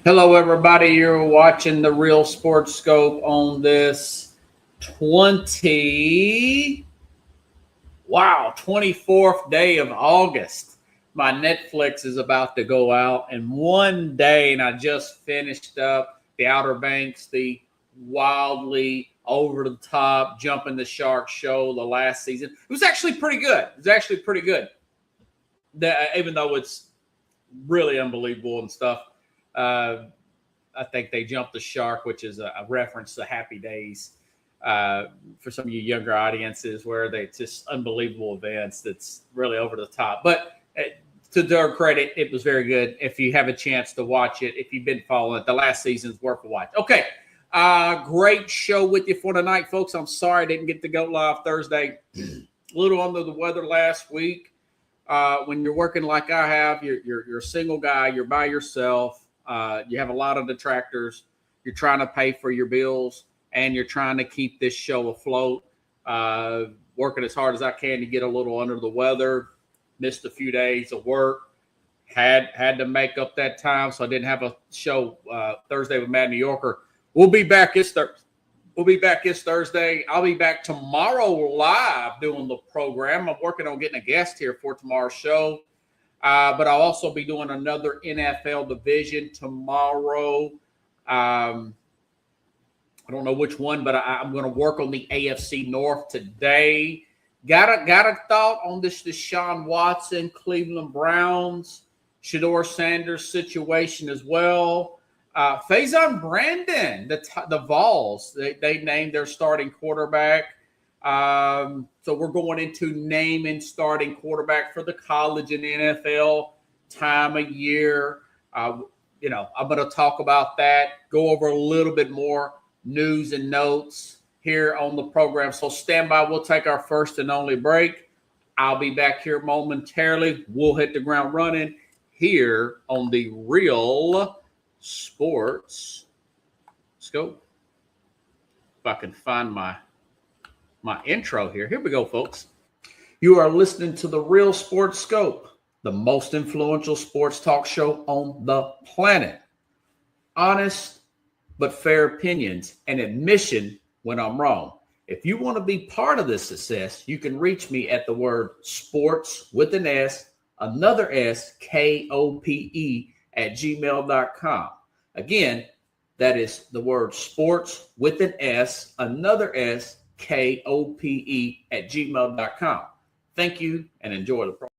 Hello, everybody. You're watching the Real Sports Scope on this 24th day of August. My Netflix is about to go out in one day, and I just finished up the Outer Banks, the wildly over the top jumping the shark show the last season. It was actually pretty good. Even though it's really unbelievable and stuff. I think they jumped the shark, which is a reference to Happy Days for some of you younger audiences, where they just unbelievable events that's really over the top. But to their credit, it was very good. If you have a chance to watch it, if you've been following it, the last season's worth a watch. Okay, great show with you for tonight, folks. I'm sorry I didn't get to go live Thursday. A little under the weather last week. When you're working like I have, you're a single guy, you're by yourself. You have a lot of detractors. You're trying to pay for your bills, and you're trying to keep this show afloat. Working as hard as I can to get a little under the weather. Missed a few days of work. Had to make up that time, so I didn't have a show Thursday with Mad New Yorker. We'll be back this Thursday. I'll be back tomorrow live doing the program. I'm working on getting a guest here for tomorrow's show. But I'll also be doing another NFL division tomorrow. I don't know which one, but I'm going to work on the AFC North today. Got a thought on this Deshaun Watson, Cleveland Browns, Shedeur Sanders situation as well. Faison Brandon, the Vols, they named their starting quarterback. So we're going into naming starting quarterback for the college and the NFL time of year. I'm going to talk about that, go over a little bit more news and notes here on the program. So stand by. We'll take our first and only break. I'll be back here momentarily. We'll hit the ground running here on the Real Sports Scope. If I can find my intro here. Here we go, folks. You are listening to the Real Sports Scope, the most influential sports talk show on the planet. Honest but fair opinions and admission when I'm wrong. If you want to be part of this success, you can reach me at the word sports with an S, another S, KOPE @gmail.com. Again, that is the word sports with an S, another S, KOPE @gmail.com. Thank you and enjoy the program.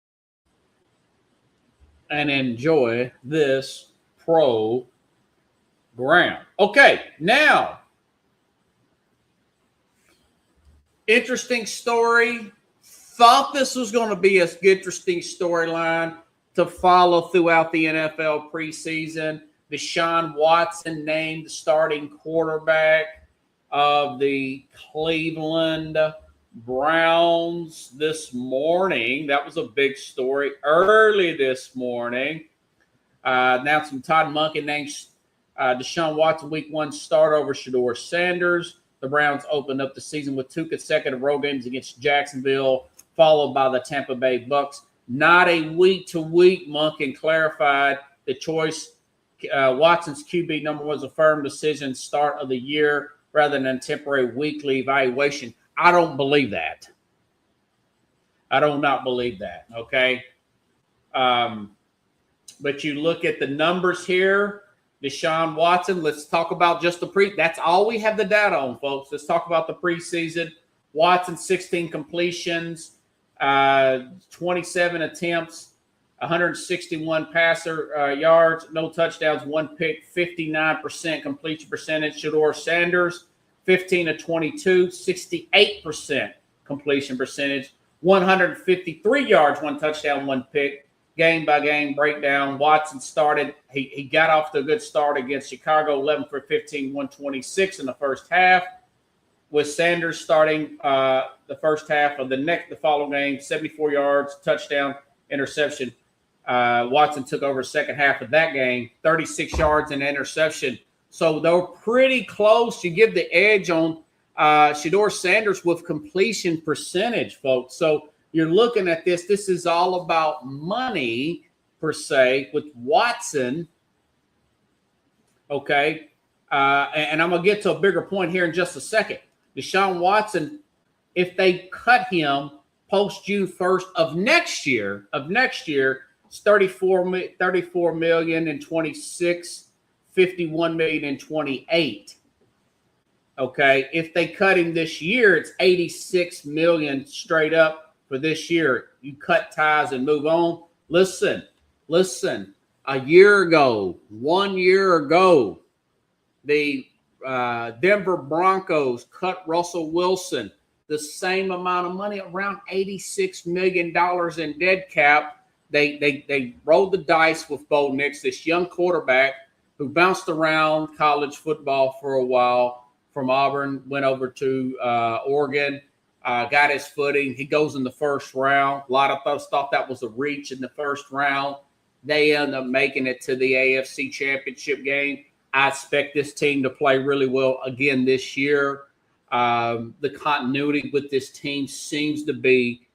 And enjoy this program. Okay, now, interesting story. Thought this was going to be an interesting storyline to follow throughout the NFL preseason. Deshaun Watson named the starting quarterback of the Cleveland Browns this morning. That was a big story early this morning. Announcing Todd Monken names Deshaun Watson week 1 start over Shedeur Sanders. The Browns opened up the season with 2 consecutive road games against Jacksonville, followed by the Tampa Bay Bucks. Not a week-to-week. Monken clarified the choice. Watson's QB number was a firm decision start of the year rather than temporary weekly evaluation. I don't believe that. I do not believe that, okay? But you look at the numbers here. Deshaun Watson, let's talk about just the that's all we have the data on, folks. Let's talk about the preseason. Watson, 16 completions, 27 attempts, 161 passer yards, no touchdowns, 1 pick, 59% completion percentage. Shedeur Sanders, 15 of 22, 68% completion percentage, 153 yards, 1 touchdown, 1 pick. Game by game breakdown. Watson started. He got off to a good start against Chicago, 11 for 15, 126 in the first half. With Sanders starting the first half of the following game, 74 yards, touchdown, interception. Watson took over the second half of that game, 36 yards and interception. So they're pretty close. You give the edge on Shedeur Sanders with completion percentage, folks. So you're looking at this. This is all about money, per se, with Watson Okay. And I'm going to get to a bigger point here in just a second. Deshaun Watson, if they cut him post June 1st of next year, it's 34 million in 26, 51 million in 28. Okay. If they cut him this year, it's 86 million straight up for this year. You cut ties and move on. Listen. A year ago, 1 year ago, the Denver Broncos cut Russell Wilson the same amount of money, around $86 million in dead cap. They rolled the dice with Bo Nix, this young quarterback who bounced around college football for a while from Auburn, went over to Oregon, got his footing. He goes in the first round. A lot of folks thought that was a reach in the first round. They end up making it to the AFC Championship game. I expect this team to play really well again this year. The continuity with this team seems to be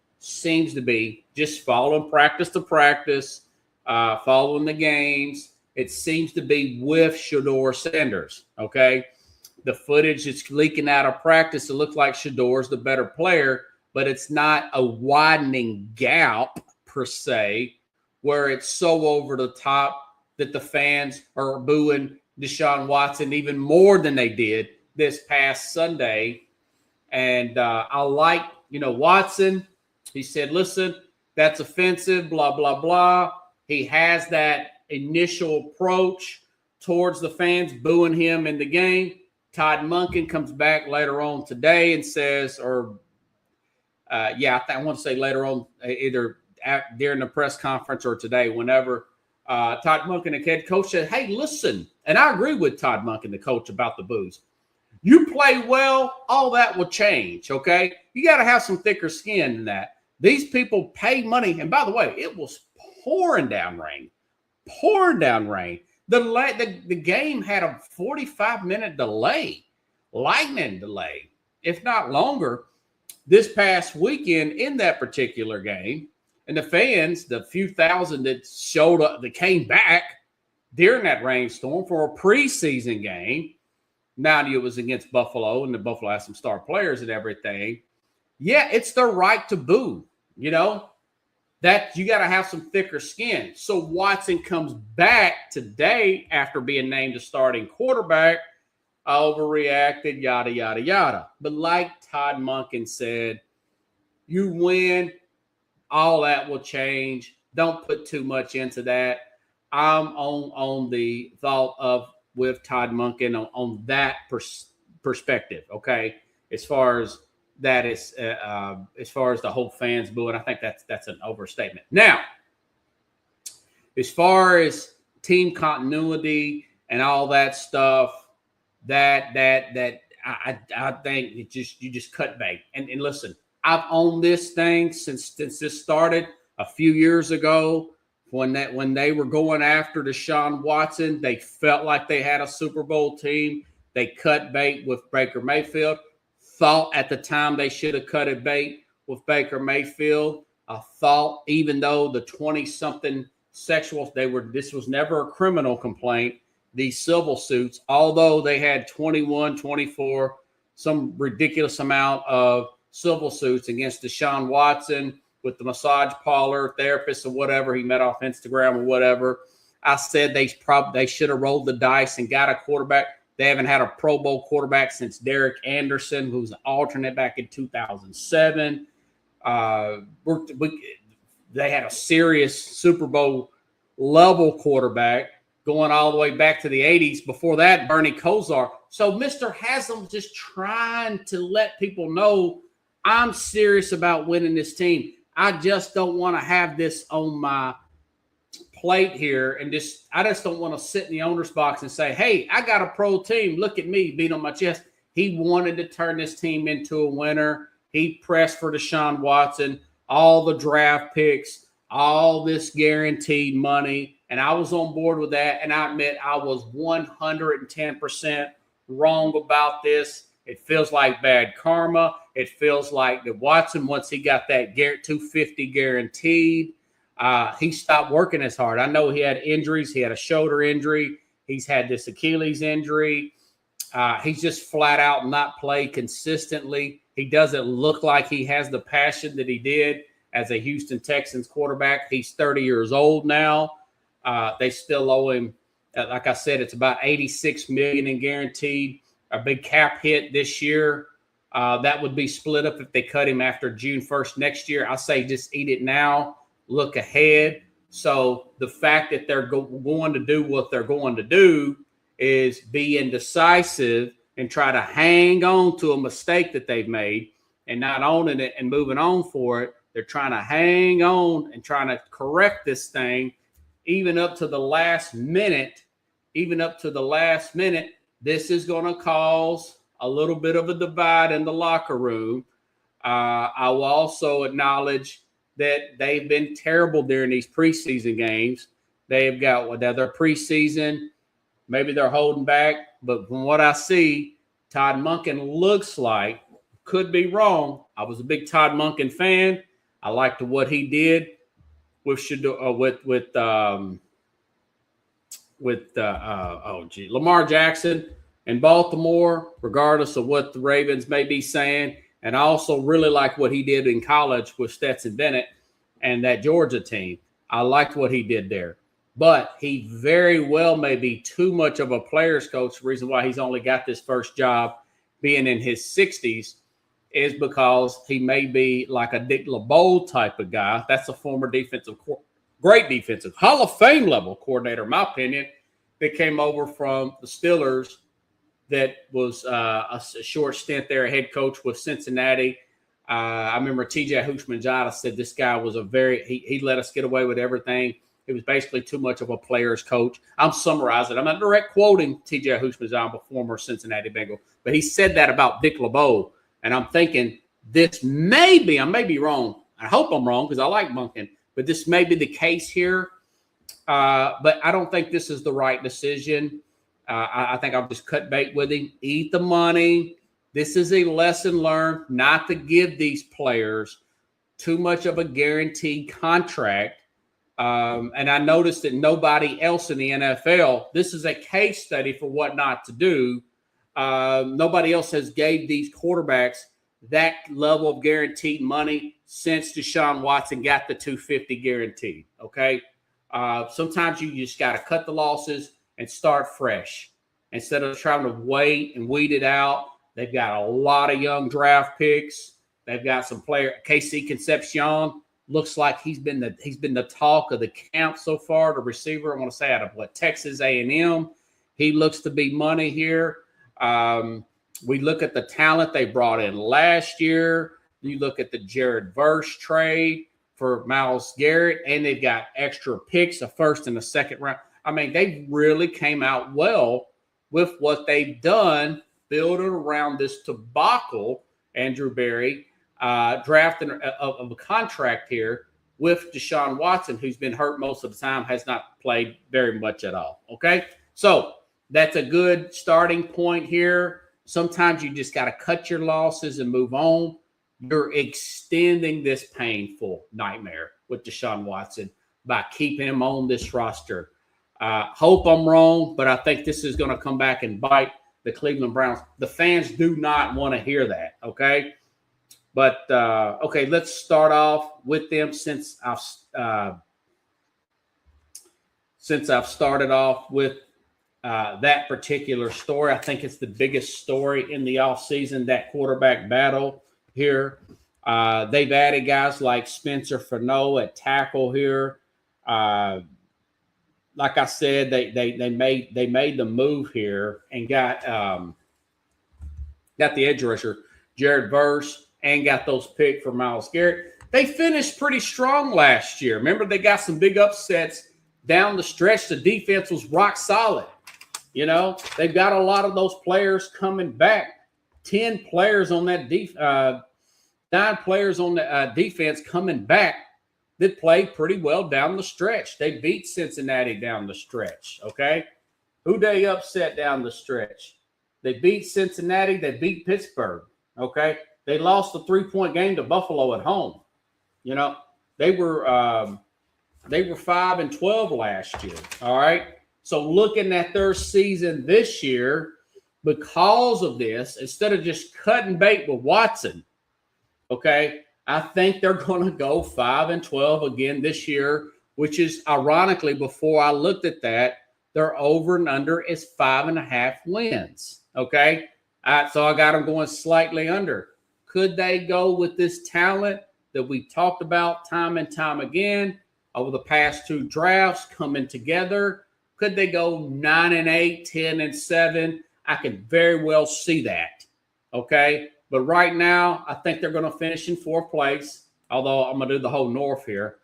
just following practice to practice, following the games. It seems to be with Shedeur Sanders, okay? The footage is leaking out of practice. It looks like Shedor's the better player, but it's not a widening gap per se where it's so over the top that the fans are booing Deshaun Watson even more than they did this past Sunday. And I like, Watson. He said, listen, that's offensive, blah, blah, blah. He has that initial approach towards the fans booing him in the game. Todd Monken comes back later on today and says, I want to say later on, either during the press conference or today, whenever Todd Monken, the head coach, said, hey, listen, and I agree with Todd Monken, the coach, about the boos. You play well, all that will change, okay? You got to have some thicker skin than that. These people pay money. And by the way, it was pouring down rain. The game had a 45-minute delay, lightning delay, if not longer, this past weekend in that particular game. And the fans, the few thousand that showed up, that came back during that rainstorm for a preseason game. Now it was against Buffalo, and the Buffalo has some star players and everything. Yeah, it's their right to boo, that you got to have some thicker skin. So Watson comes back today after being named a starting quarterback, overreacted, yada, yada, yada. But like Todd Monken said, you win, all that will change. Don't put too much into that. I'm on the thought of with Todd Monken on that perspective, okay? As far as that is, as far as the whole fans booing, I think that's an overstatement. Now, as far as team continuity and all that stuff, that I think you just cut bait. And listen, I've owned this thing since this started a few years ago. When they were going after Deshaun Watson, they felt like they had a Super Bowl team. They cut bait with Baker Mayfield. Thought at the time they should have cut a bait with Baker Mayfield. I thought even though the 20-something sexual, this was never a criminal complaint, these civil suits, although they had 21, 24, some ridiculous amount of civil suits against Deshaun Watson with the massage parlor therapist or whatever he met off Instagram or whatever. I said they should have rolled the dice and got a quarterback. They haven't had a Pro Bowl quarterback since Derek Anderson, who's an alternate back in 2007. They had a serious Super Bowl level quarterback going all the way back to the 80s. Before that, Bernie Kosar. So Mr. Haslam just trying to let people know I'm serious about winning this team. I just don't want to have this on my plate here and I just don't want to sit in the owner's box and say, hey, I got a pro team. Look at me, beat on my chest. He wanted to turn this team into a winner. He pressed for Deshaun Watson, all the draft picks, all this guaranteed money. And I was on board with that. And I admit I was 110% wrong about this. It feels like bad karma. It feels like that Watson, once he got that $250 guaranteed, he stopped working as hard. I know he had injuries. He had a shoulder injury. He's had this Achilles injury. He's just flat out not played consistently. He doesn't look like he has the passion that he did as a Houston Texans quarterback. He's 30 years old now. They still owe him, like I said, it's about $86 million in guaranteed. A big cap hit this year. That would be split up if they cut him after June 1st next year. I say just eat it now, look ahead. So the fact that they're going to do what they're going to do is be indecisive and try to hang on to a mistake that they've made and not owning it and moving on for it. They're trying to hang on and trying to correct this thing even up to the last minute. This is going to cause a little bit of a divide in the locker room. I will also acknowledge that they've been terrible during these preseason games. They've got their preseason. Maybe they're holding back, but from what I see, Todd Monken looks like, could be wrong. I was a big Todd Monken fan. I liked what he did with Lamar Jackson in Baltimore, regardless of what the Ravens may be saying. And I also really like what he did in college with Stetson Bennett and that Georgia team. I liked what he did there. But he very well may be too much of a player's coach. The reason why he's only got this first job being in his 60s is because he may be like a Dick LeBeau type of guy. That's a former great defensive, Hall of Fame level coordinator, in my opinion, that came over from the Steelers. That was a short stint there, head coach with Cincinnati. I remember TJ Houshmandzadeh said this guy was he let us get away with everything. He was basically too much of a player's coach. I'm summarizing. I'm not direct quoting TJ Houshmandzadeh, a former Cincinnati Bengal, but he said that about Dick LeBeau. And I'm thinking I may be wrong. I hope I'm wrong because I like Monken, but this may be the case here. But I don't think this is the right decision. I think I'll just cut bait with him, eat the money. This is a lesson learned not to give these players too much of a guaranteed contract. And I noticed that nobody else in the NFL, this is a case study for what not to do. Nobody else has gave these quarterbacks that level of guaranteed money since Deshaun Watson got the $250 guaranteed. Okay. Sometimes you just got to cut the losses and start fresh instead of trying to wait and weed it out. They've got a lot of young draft picks. They've got some player. KC Concepcion looks like he's been the talk of the camp so far. The receiver, I want to say out of Texas A&M. He looks to be money here. We look at the talent they brought in last year. You look at the Jared Verse trade for Myles Garrett, and they've got extra picks, a first and a second round. I mean, they really came out well with what they've done, building around this debacle, Andrew Berry, drafting of a contract here with Deshaun Watson, who's been hurt most of the time, has not played very much at all. Okay, so that's a good starting point here. Sometimes you just got to cut your losses and move on. You're extending this painful nightmare with Deshaun Watson by keeping him on this roster. Hope I'm wrong, but I think this is going to come back and bite the Cleveland Browns. The fans do not want to hear that, okay? But, okay, let's start off with them since I've started off with that particular story. I think it's the biggest story in the offseason, that quarterback battle here. They've added guys like Spencer Fano at tackle here. Like I said, they made the move here and got the edge rusher Jared Verse and got those picks for Myles Garrett. They finished pretty strong last year. Remember, they got some big upsets down the stretch. The defense was rock solid. You know, they've got a lot of those players coming back. 10 players on that 9 players on the defense coming back that played pretty well down the stretch. They beat Cincinnati down the stretch, okay? Who they upset down the stretch? They beat Cincinnati. They beat Pittsburgh, okay? They lost a 3-point game to Buffalo at home. You know, they were 5-12 last year, all right? So looking at their season this year, because of this, instead of just cutting bait with Watson, okay, I think they're going to go 5-12 again this year, which is ironically, before I looked at that, their over and under is 5.5 wins. Okay. So I got them going slightly under. Could they go with this talent that we talked about time and time again over the past 2 drafts coming together? Could they go 9-8, 10-7? I can very well see that. Okay. But right now, I think they're going to finish in 4th place, although I'm going to do the whole North here.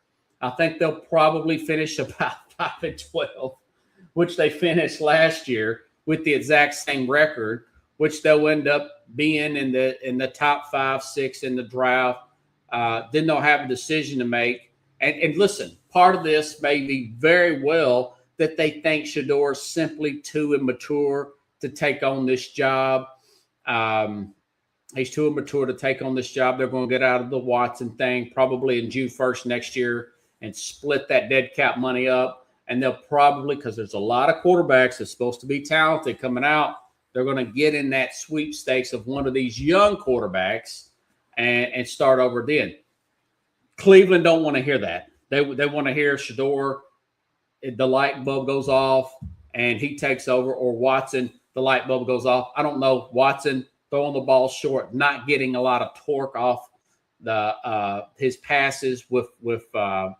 I think they'll probably finish about 5-12, which they finished last year with the exact same record, which they'll end up being in the top 5, 6 in the draft. Then they'll have a decision to make. And listen, part of this may be very well that they think Shedeur is simply too immature to take on this job. He's too immature to take on this job. They're going to get out of the Watson thing probably in June 1st next year and split that dead cap money up. And they'll probably, because there's a lot of quarterbacks that's supposed to be talented coming out, they're going to get in that sweepstakes of one of these young quarterbacks and start over then. Cleveland don't want to hear that. They want to hear Shedeur, the light bulb goes off and he takes over, or Watson, the light bulb goes off. I don't know. Watson throwing the ball short, not getting a lot of torque off his passes with a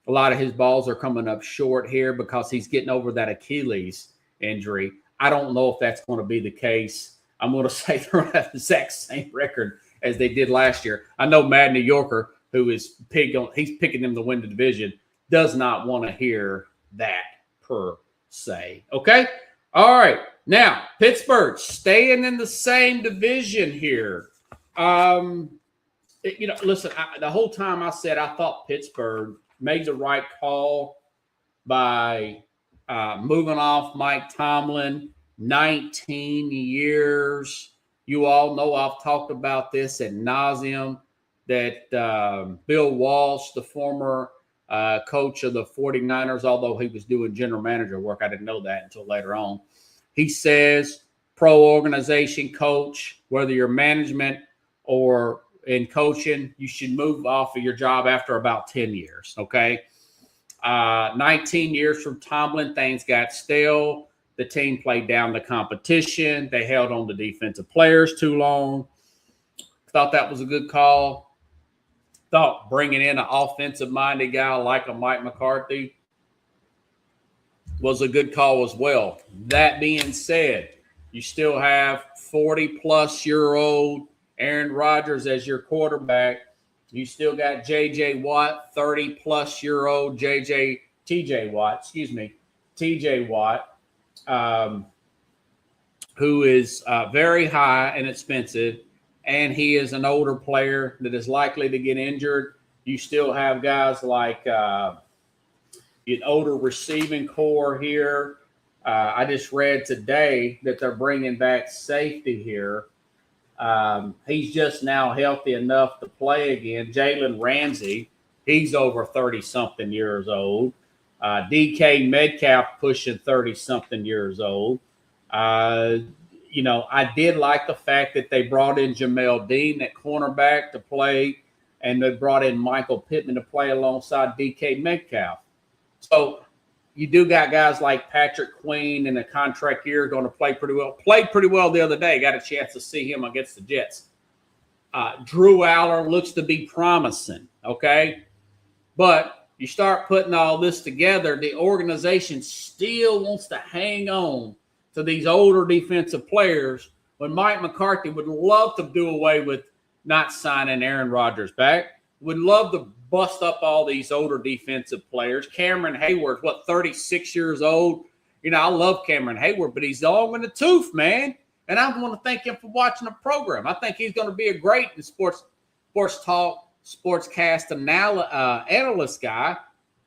lot of his balls are coming up short here because he's getting over that Achilles injury. I don't know if that's going to be the case. I'm going to say they're going to have the exact same record as they did last year. I know Mad New Yorker, who is he's picking them to win the division, does not want to hear that per se. Okay? All right. Now, Pittsburgh staying in the same division here. Listen, the whole time I said I thought Pittsburgh made the right call by moving off Mike Tomlin, 19 years. You all know I've talked about this ad nauseum, that Bill Walsh, the former coach of the 49ers, although he was doing general manager work, I didn't know that until later on. He says pro-organization coach, whether you're management or in coaching, you should move off of your job after about 10 years, okay? 19 years from Tomlin, things got stale. The team played down the competition. They held on to defensive players too long. Thought that was a good call. Thought bringing in an offensive-minded guy like a Mike McCarthy was a good call as well. That being said, you still have 40-plus-year-old Aaron Rodgers as your quarterback. You still got J.J. Watt, 30-plus-year-old TJ Watt, who is very high and expensive, and he is an older player that is likely to get injured. You still have guys like an older receiving core here. I just read today that they're bringing back safety here. He's just now healthy enough to play again. Jalen Ramsey, he's over 30-something years old. DK Metcalf pushing 30-something years old. I did like the fact that they brought in Jamel Dean at cornerback to play, and they brought in Michael Pittman to play alongside DK Metcalf. So you do got guys like Patrick Queen in a contract year going to play pretty well. Played pretty well the other day. Got a chance to see him against the Jets. Drew Aller looks to be promising, okay? But you start putting all this together, the organization still wants to hang on to these older defensive players when Mike McCarthy would love to do away with not signing Aaron Rodgers back, would love to bust up all these older defensive players. Cameron Hayward, 36 years old. I love Cameron Hayward, but he's long in the tooth, man. And I want to thank him for watching the program. I think he's going to be a great sports talk, sportscast analyst guy.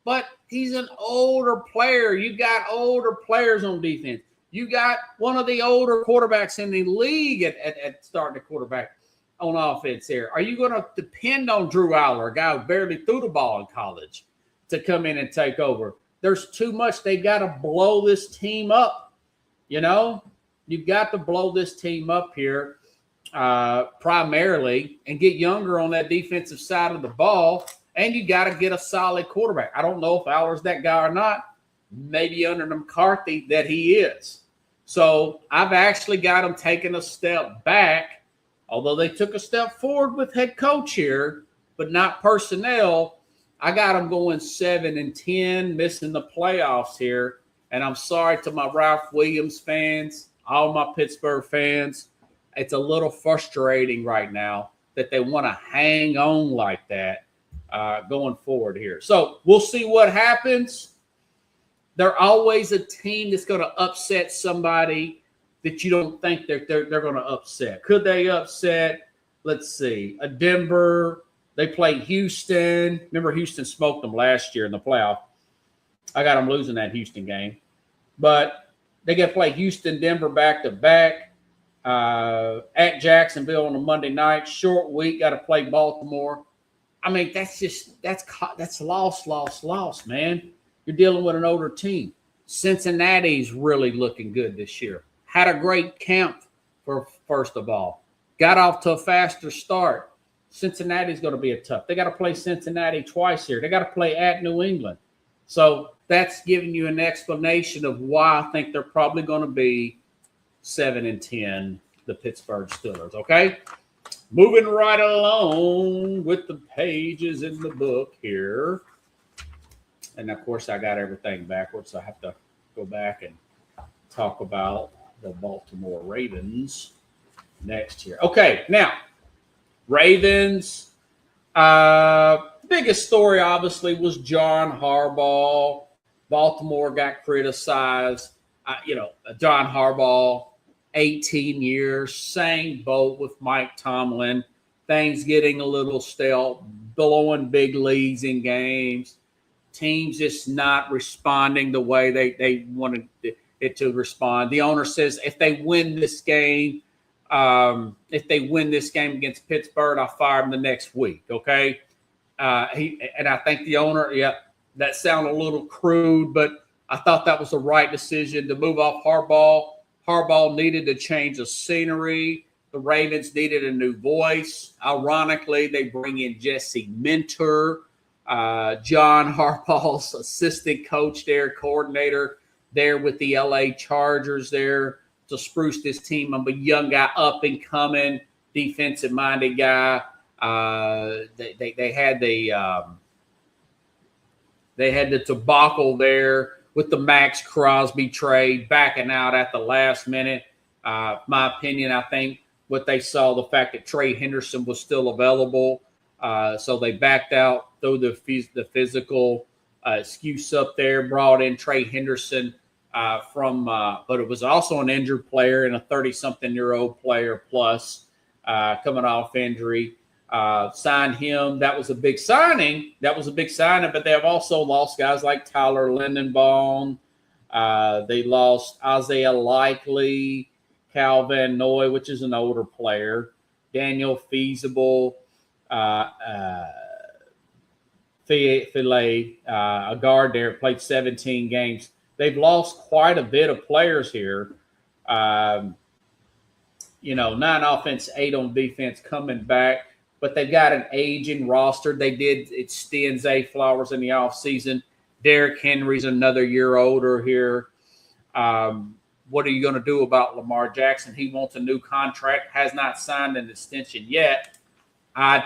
But he's an older player. You got older players on defense. You got one of the older quarterbacks in the league at starting the quarterback on offense here. Are you going to depend on Drew Aller, a guy who barely threw the ball in college, to come in and take over? there's too much. They got to blow this team up. You've got to blow this team up here primarily and get younger on that defensive side of the ball. And you got to get a solid quarterback. I don't know if Aller's that guy or not. Maybe under McCarthy that he is. So I've actually got him taking a step back, although they took a step forward with head coach here, but not personnel. I got him going 7-10, missing the playoffs here. And I'm sorry to my Ralph Williams fans, all my Pittsburgh fans. It's a little frustrating right now that they want to hang on like that going forward here. So we'll see what happens. They're always a team that's going to upset somebody that you don't think they're going to upset. Could they upset, let's see, a Denver? They played Houston. Remember, Houston smoked them last year in the playoff. I got them losing that Houston game. But they got to play Houston, Denver back-to-back. At Jacksonville on a Monday night. Short week, got to play Baltimore. I mean, that's loss, man. You're dealing with an older team. Cincinnati's really looking good this year. Had a great camp first of all. Got off to a faster start. Cincinnati's going to be a tough. They got to play Cincinnati twice here. They got to play at New England. So that's giving you an explanation of why I think they're probably going to be 7-10, the Pittsburgh Steelers. Okay? Moving right along with the pages in the book here. And, of course, I got everything backwards, so I have to go back and talk about the Baltimore Ravens next year. Okay, now, Ravens. Biggest story, obviously, was John Harbaugh. Baltimore got criticized. John Harbaugh, 18 years, same boat with Mike Tomlin. Things getting a little stale, blowing big leads in games. Teams just not responding the way they wanted it to respond. The owner says if they win this game against Pittsburgh, I'll fire him the next week. Okay, I think the owner, that sounded a little crude, but I thought that was the right decision to move off Harbaugh. Harbaugh needed to change the scenery. The Ravens needed a new voice. Ironically, they bring in Jesse Minter. John Harbaugh's assistant coach there, coordinator there with the LA Chargers there to spruce this team up. A young guy, up and coming, defensive minded guy. They had the debacle there with the Max Crosby trade, backing out at the last minute. My opinion, I think what they saw, the fact that Trey Henderson was still available. So they backed out, threw the physical excuse up there, brought in Trey Henderson but it was also an injured player and a 30-something-year-old player plus coming off injury. Signed him. That was a big signing. But they have also lost guys like Tyler Lindenbaum. They lost Isaiah Likely, Cal Van Noy, which is an older player, Daniel Feasible, Filet, a guard there, played 17 games. They've lost quite a bit of players here. 9 offense, 8 on defense coming back, but they've got an aging roster. They did extend Zay Flowers in the offseason. Derrick Henry's another year older here. What are you going to do about Lamar Jackson? He wants a new contract, has not signed an extension yet. I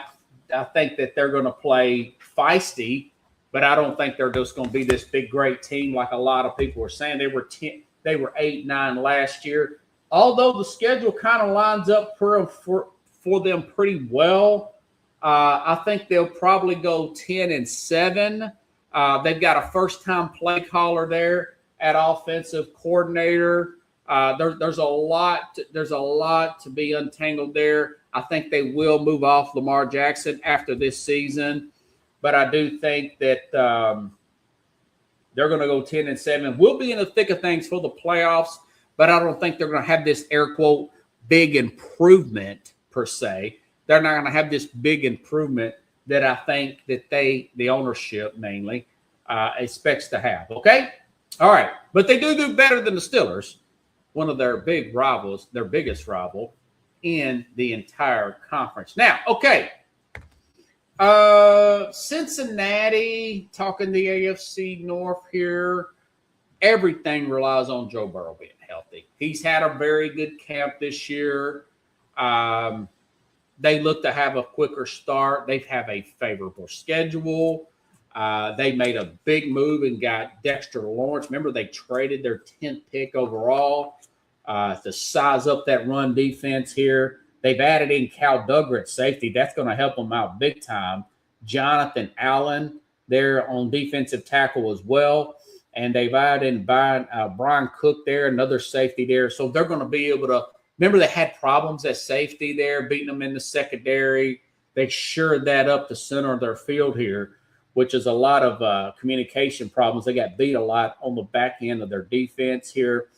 think that they're going to play feisty, but I don't think they're just going to be this big, great team like a lot of people were saying. They were 8-9 last year. Although the schedule kind of lines up for them pretty well, I think they'll probably go 10-7. They've got a first-time play caller there at offensive coordinator. There's a lot to be untangled there. I think they will move off Lamar Jackson after this season, but I do think that they're going to go 10-7. We'll be in the thick of things for the playoffs, but I don't think they're going to have this air quote big improvement per se. They're not going to have this big improvement that I think that the ownership mainly, expects to have. Okay? All right. But they do better than the Steelers, one of their big rivals, their biggest rival in the entire conference. Now, okay. Cincinnati, talking the AFC North here, everything relies on Joe Burrow being healthy. He's had a very good camp this year. They look to have a quicker start. They have a favorable schedule. They made a big move and got Dexter Lawrence. Remember, they traded their 10th pick overall to size up that run defense here. They've added in Cal Duggar at safety. That's going to help them out big time. Jonathan Allen there on defensive tackle as well. And they've added in Brian Cook there, another safety there. So they're going to be able to – remember they had problems at safety there, beating them in the secondary. They shored that up the center of their field here, which is a lot of communication problems. They got beat a lot on the back end of their defense here.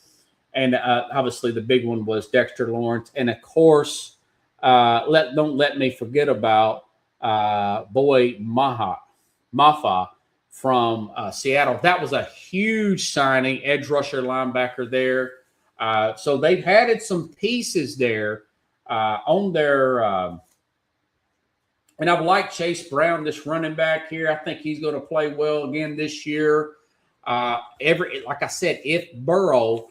And obviously the big one was Dexter Lawrence. And, of course, don't let me forget about Boy Mafa from Seattle. That was a huge signing, edge rusher linebacker there. So they've added some pieces there on their and I've liked Chase Brown, this running back here. I think he's going to play well again this year. Like I said, if Burrow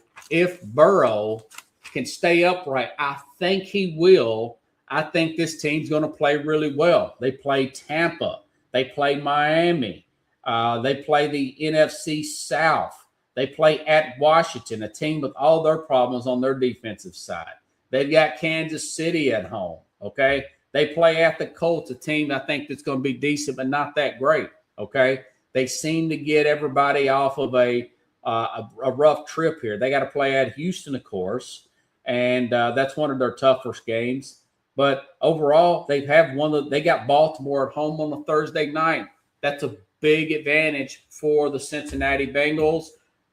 can stay upright, I think he will. I think this team's going to play really well. They play Tampa. They play Miami. They play the NFC South. They play at Washington, a team with all their problems on their defensive side. They've got Kansas City at home, okay? They play at the Colts, a team I think that's going to be decent but not that great, okay? They seem to get everybody off of a rough trip here. They got to play at Houston, of course, and that's one of their toughest games. But overall, they got Baltimore at home on a Thursday night. That's a big advantage for the Cincinnati Bengals.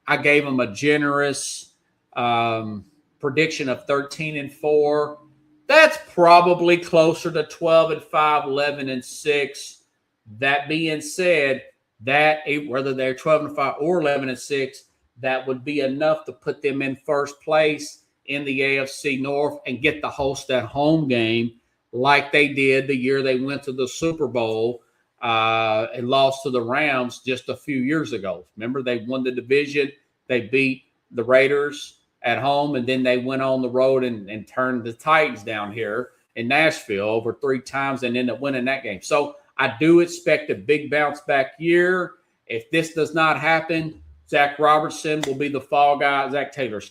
I gave them a generous prediction of 13-4. That's probably closer to 12-5, 11-6. That being said, whether they're 12-5 or 11-6, that would be enough to put them in first place in the AFC North and get the host at home game like they did the year they went to the Super Bowl and lost to the Rams just a few years ago. Remember, they won the division. They beat the Raiders at home, and then they went on the road and turned the Titans down here in Nashville over 3 times and ended up winning that game. So I do expect a big bounce back year. If this does not happen, Zach Robertson will be the fall guy. Zach Taylor,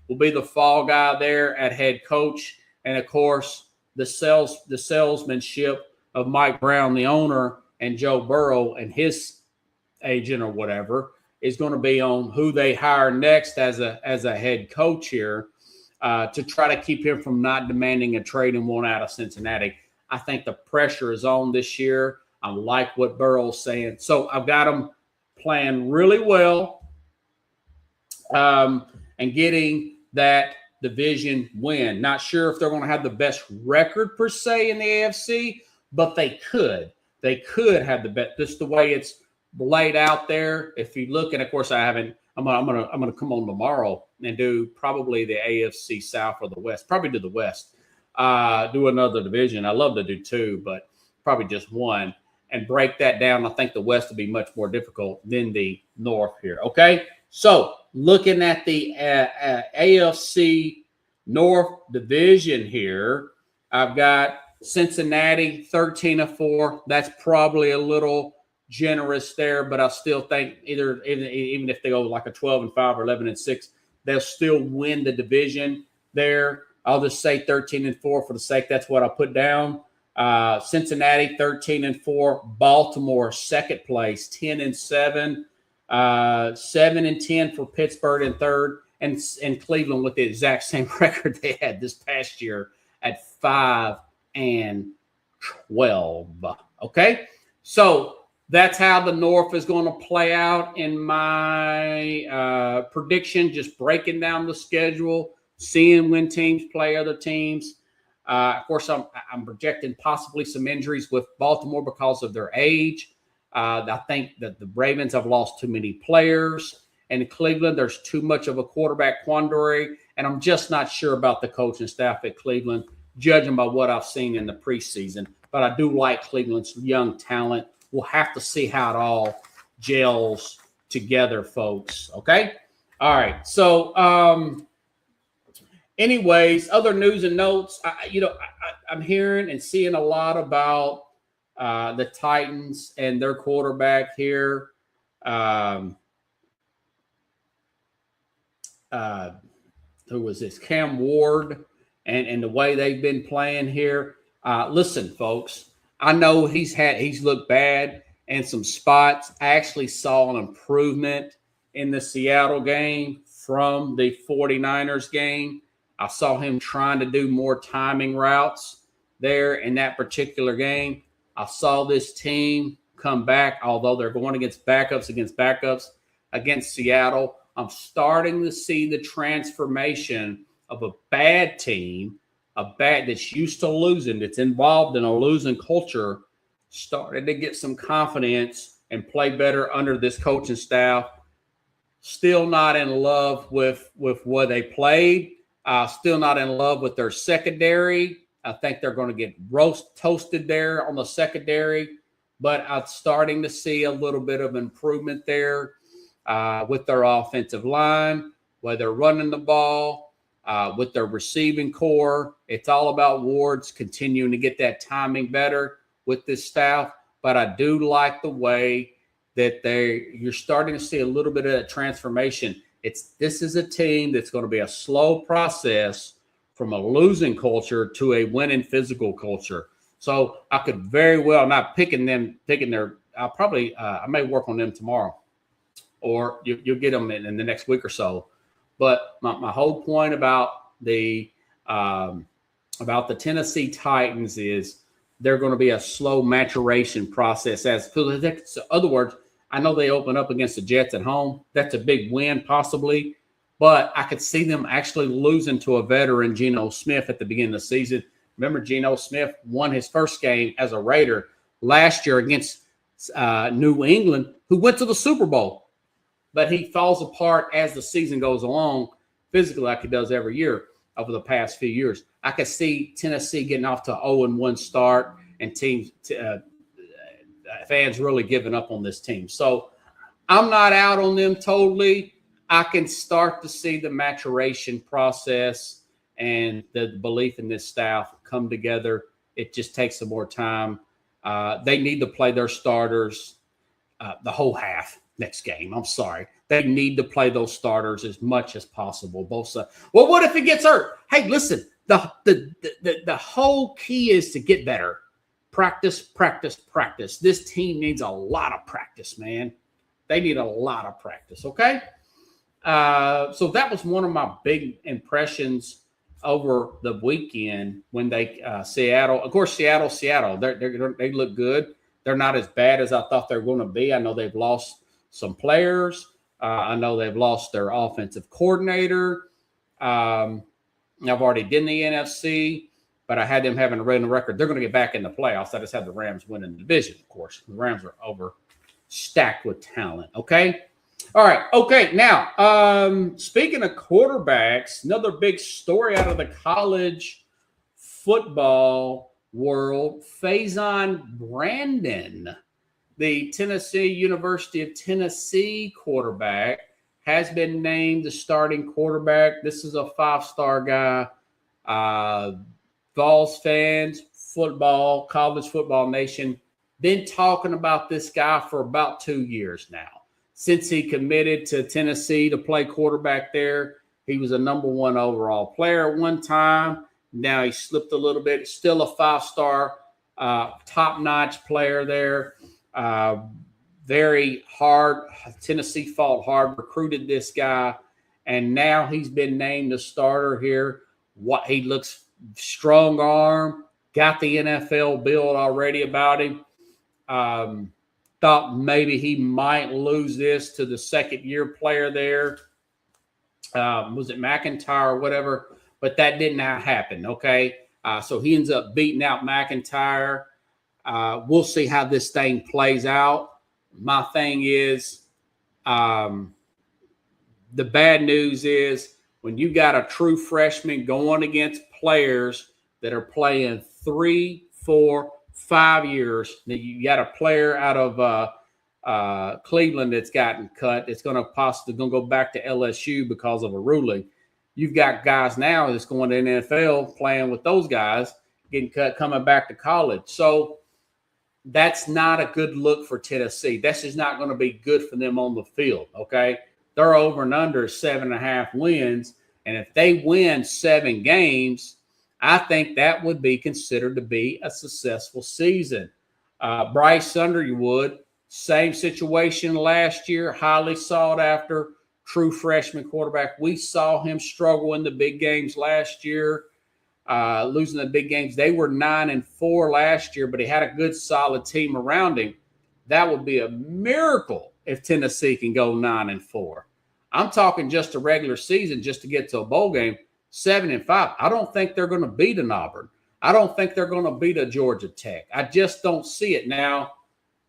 will be the fall guy there at head coach. And, of course, the salesmanship of Mike Brown, the owner, and Joe Burrow and his agent or whatever is going to be on who they hire next as a head coach here to try to keep him from not demanding a trade and one out of Cincinnati. I think the pressure is on this year. I like what Burrow's saying. So I've got them playing really well and getting that division win. Not sure if they're going to have the best record per se in the AFC, but they could. They could have the best. Just the way it's laid out there. If you look, and of course I haven't. I'm gonna come on tomorrow and do probably the AFC South or the West. Probably do the West. Do another division. I love to do 2, but probably just one and break that down. I think the West will be much more difficult than the North here. Okay, so looking at the AFC North division here, I've got Cincinnati 13-4. That's probably a little generous there, but I still think even if they go like a 12-5 or 11-6, they'll still win the division there. I'll just say 13-4 for the sake. That's what I put down. Cincinnati 13-4. Baltimore second place 10-7. 7-10 for Pittsburgh in third, and Cleveland with the exact same record they had this past year at 5-12. Okay, so that's how the North is going to play out in my prediction. Just breaking down the schedule, seeing when teams play other teams. Of course, I'm projecting possibly some injuries with Baltimore because of their age. I think that the Ravens have lost too many players. And in Cleveland, there's too much of a quarterback quandary. And I'm just not sure about the coaching staff at Cleveland, judging by what I've seen in the preseason. But I do like Cleveland's young talent. We'll have to see how it all gels together, folks. Okay? All right. So, anyways, other news and notes. I'm hearing and seeing a lot about the Titans and their quarterback here. Who was this? Cam Ward, and the way they've been playing here. Listen, folks, I know he's looked bad in some spots. I actually saw an improvement in the Seattle game from the 49ers game. I saw him trying to do more timing routes there in that particular game. I saw this team come back, although they're going against backups against Seattle. I'm starting to see the transformation of a bad team, that's used to losing, that's involved in a losing culture, started to get some confidence and play better under this coaching staff. Still not in love with what they played. Still not in love with their secondary. I think they're going to get toasted there on the secondary, but I'm starting to see a little bit of improvement there with their offensive line, where they're running the ball, with their receiving core. It's all about Ward's continuing to get that timing better with this staff, but I do like the way that you're starting to see a little bit of that transformation. This is a team that's going to be a slow process from a losing culture to a winning physical culture. So I could very well, not picking their, I may work on them tomorrow, or you'll get them in the next week or so. But my whole point about the Tennessee Titans is they're going to be a slow maturation process. In other words, I know they open up against the Jets at home. That's a big win possibly. But I could see them actually losing to a veteran, Geno Smith, at the beginning of the season. Remember, Geno Smith won his first game as a Raider last year against New England, who went to the Super Bowl. But he falls apart as the season goes along, physically, like he does every year over the past few years. I could see Tennessee getting off to an 0-1 start and fans really giving up on this team. So I'm not out on them totally. I can start to see the maturation process and the belief in this staff come together. It just takes some more time. They need to play their starters the whole half next game. I'm sorry. They need to play those starters as much as possible. Both sides. Well, what if he gets hurt? Hey, listen, the whole key is to get better. Practice, practice, practice. This team needs a lot of practice, man. They need a lot of practice, okay? So that was one of my big impressions over the weekend when Seattle. Of course, Seattle. They look good. They're not as bad as I thought they were going to be. I know they've lost some players. I know they've lost their offensive coordinator. I've already done the NFC, but I had them having a winning record. They're going to get back in the playoffs. I just had the Rams winning the division, of course. The Rams are overstacked with talent, okay? All right. Okay. Now, speaking of quarterbacks, another big story out of the college football world, Faison Brandon, the University of Tennessee quarterback, has been named the starting quarterback. This is a 5-star guy. Vols fans, college football nation, been talking about this guy for about 2 years now. Since he committed to Tennessee to play quarterback there, he was a number 1 overall player at one time. Now he slipped a little bit. Still a 5-star, top-notch player there. Very hard. Tennessee fought hard, recruited this guy, and now he's been named the starter here. He looks strong arm, got the NFL build already about him. Thought maybe he might lose this to the second-year player there. Was it McIntyre or whatever? But that did not happen, okay? So he ends up beating out McIntyre. We'll see how this thing plays out. My thing is, the bad news is when you got a true freshman going against players that are playing 3, 4, 5 years. Now you got a player out of Cleveland that's gotten cut. It's going to possibly go back to LSU because of a ruling. You've got guys now that's going to the NFL playing with those guys, getting cut, coming back to college. So that's not a good look for Tennessee. That's just not going to be good for them on the field, okay? They're over and under 7.5 wins. And if they win 7 games, I think that would be considered to be a successful season. Bryce Underwood, same situation last year, highly sought after, true freshman quarterback. We saw him struggle in the big games last year, losing the big games. They were 9-4 last year, but he had a good, solid team around him. That would be a miracle if Tennessee can go 9-4. I'm talking just a regular season just to get to a bowl game. 7-5. I don't think they're going to beat an Auburn. I don't think they're going to beat a Georgia Tech. I just don't see it now.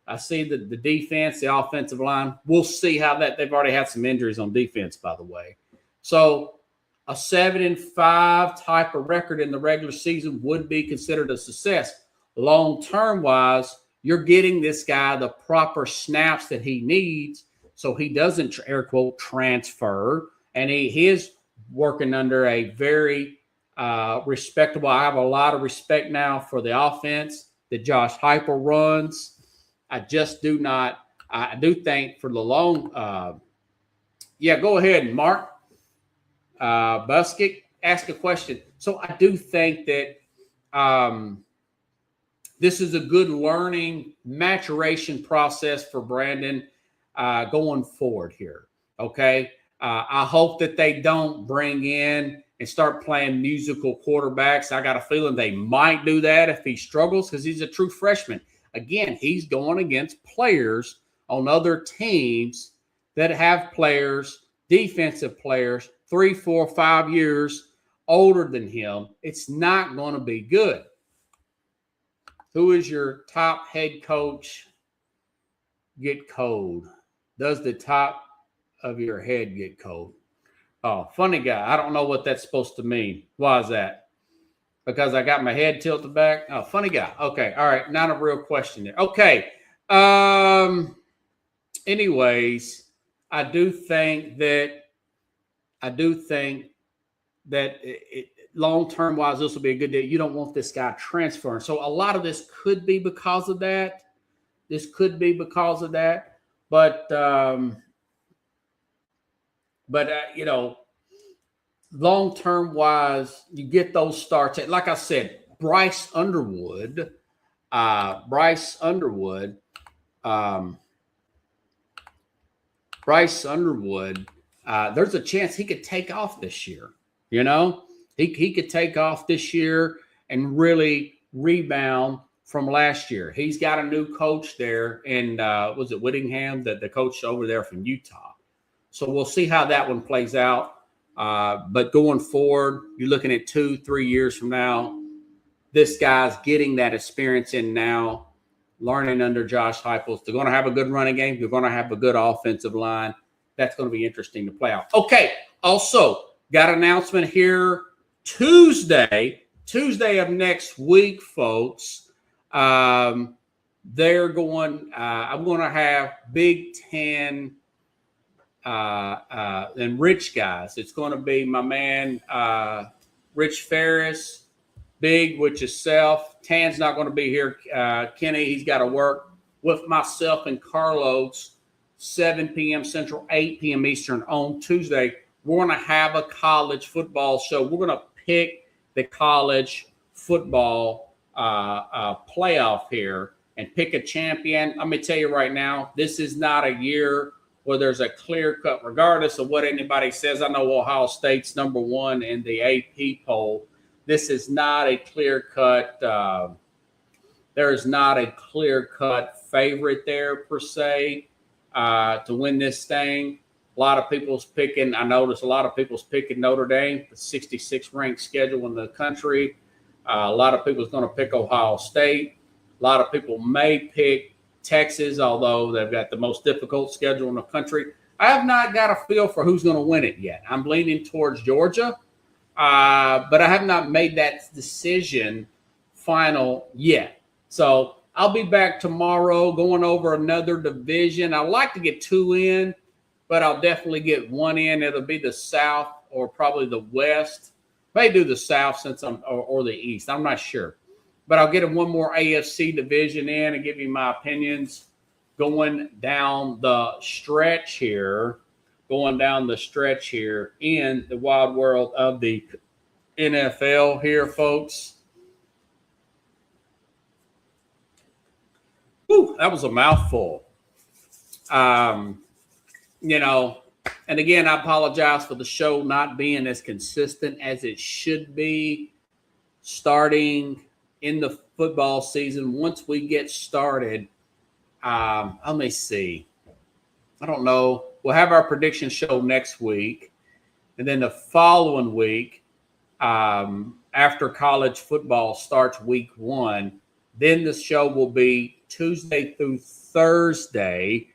I see the defense, the offensive line. We'll see how that. They've already had some injuries on defense, by the way. So a 7-5 type of record in the regular season would be considered a success. Long-term wise, you're getting this guy the proper snaps that he needs so he doesn't, air quote, transfer. And he is working under a very respectable. I have a lot of respect now for the offense that Josh Heupel runs. I just do not. I do think for the long. Yeah, go ahead, Mark. Buskick, ask a question. So I do think that this is a good learning maturation process for Brandon going forward here. Okay. I hope that they don't bring in and start playing musical quarterbacks. I got a feeling they might do that if he struggles because he's a true freshman. Again, he's going against players on other teams that have players, defensive players, 3, 4, 5 years older than him. It's not going to be good. Who is your top head coach get cold? Does the top of your head get cold? Oh, funny guy. I don't know what that's supposed to mean. Why is that? Because I got my head tilted back? Oh, funny guy. Okay. All right. Not a real question there. Okay. Anyways, I do think that long-term wise, this will be a good day. You don't want this guy transferring. So a lot of this could be because of that. But you know, long-term wise, you get those starts. Like I said, Bryce Underwood, there's a chance he could take off this year. You know, he could take off this year and really rebound from last year. He's got a new coach there, and was it Whittingham, the coach over there from Utah? So we'll see how that one plays out. But going forward, you're looking at 2-3 years from now, this guy's getting that experience in now, learning under Josh Heupel. They're going to have a good running game. They're going to have a good offensive line. That's going to be interesting to play out. Okay. Also, got an announcement here Tuesday of next week, folks. They're going. I'm going to have Big Ten and Rich guys. It's going to be my man Rich Ferris, Big, which is self. Tan's not going to be here. Kenny, he's got to work with myself and Carlos. 7 p.m. Central, 8 p.m. Eastern on Tuesday. We're going to have a college football show. We're going to pick the college football playoff here and pick a champion. Let me tell you right now, this is not a year where there's a clear cut, regardless of what anybody says. I know Ohio State's number 1 in the AP poll. This is not a clear cut. There is not a clear cut favorite there per se to win this thing. A lot of people's picking. I noticed a lot of people's picking Notre Dame, the 66th ranked schedule in the country. A lot of people's going to pick Ohio State. A lot of people may pick Texas, although they've got the most difficult schedule in the country. I have not got a feel for who's going to win it yet. I'm leaning towards Georgia, but I have not made that decision final yet. So I'll be back tomorrow going over another division. I like to get 2 in, but I'll definitely get 1 in. It'll be the South or probably the West. May do the South since or the East. I'm not sure. But I'll get one more AFC division in and give you my opinions going down the stretch here. Going down the stretch here in the wild world of the NFL here, folks. Whew, that was a mouthful. And again, I apologize for the show not being as consistent as it should be starting in the football season. Once we get started, let me see. I don't know. We'll have our prediction show next week. And then the following week, after college football starts week 1, then the show will be Tuesday through Thursday.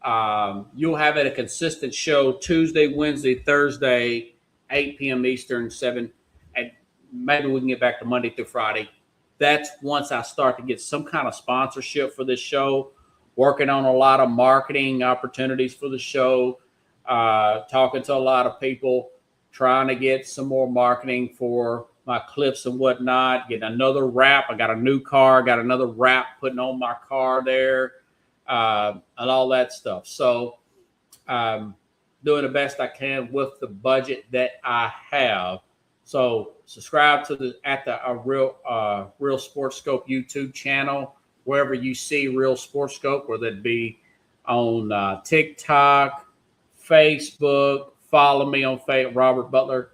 You'll have it a consistent show Tuesday, Wednesday, Thursday, 8 p.m. Eastern, 7. And maybe we can get back to Monday through Friday. That's once I start to get some kind of sponsorship for this show, working on a lot of marketing opportunities for the show, talking to a lot of people, trying to get some more marketing for my clips and whatnot, getting another wrap. I got a new car, got another wrap putting on my car there, and all that stuff. So doing the best I can with the budget that I have. So subscribe to the Real Sports Scope YouTube channel, wherever you see Real Sports Scope, whether it be on TikTok, Facebook. Follow me on Robert Butler.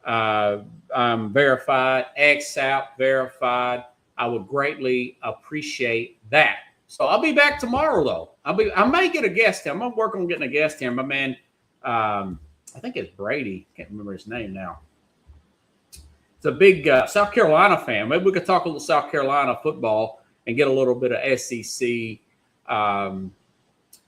I'm verified, XApp verified. I would greatly appreciate that. So I'll be back tomorrow, though. I may get a guest here. I'm gonna work on getting a guest here. My man, I think it's Brady. Can't remember his name now. It's a big South Carolina fan. Maybe we could talk a little South Carolina football and get a little bit of SEC,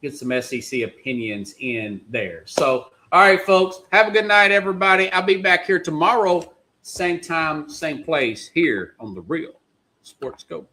get some SEC opinions in there. So, all right, folks, have a good night, everybody. I'll be back here tomorrow, same time, same place, here on the Real Sports Scope.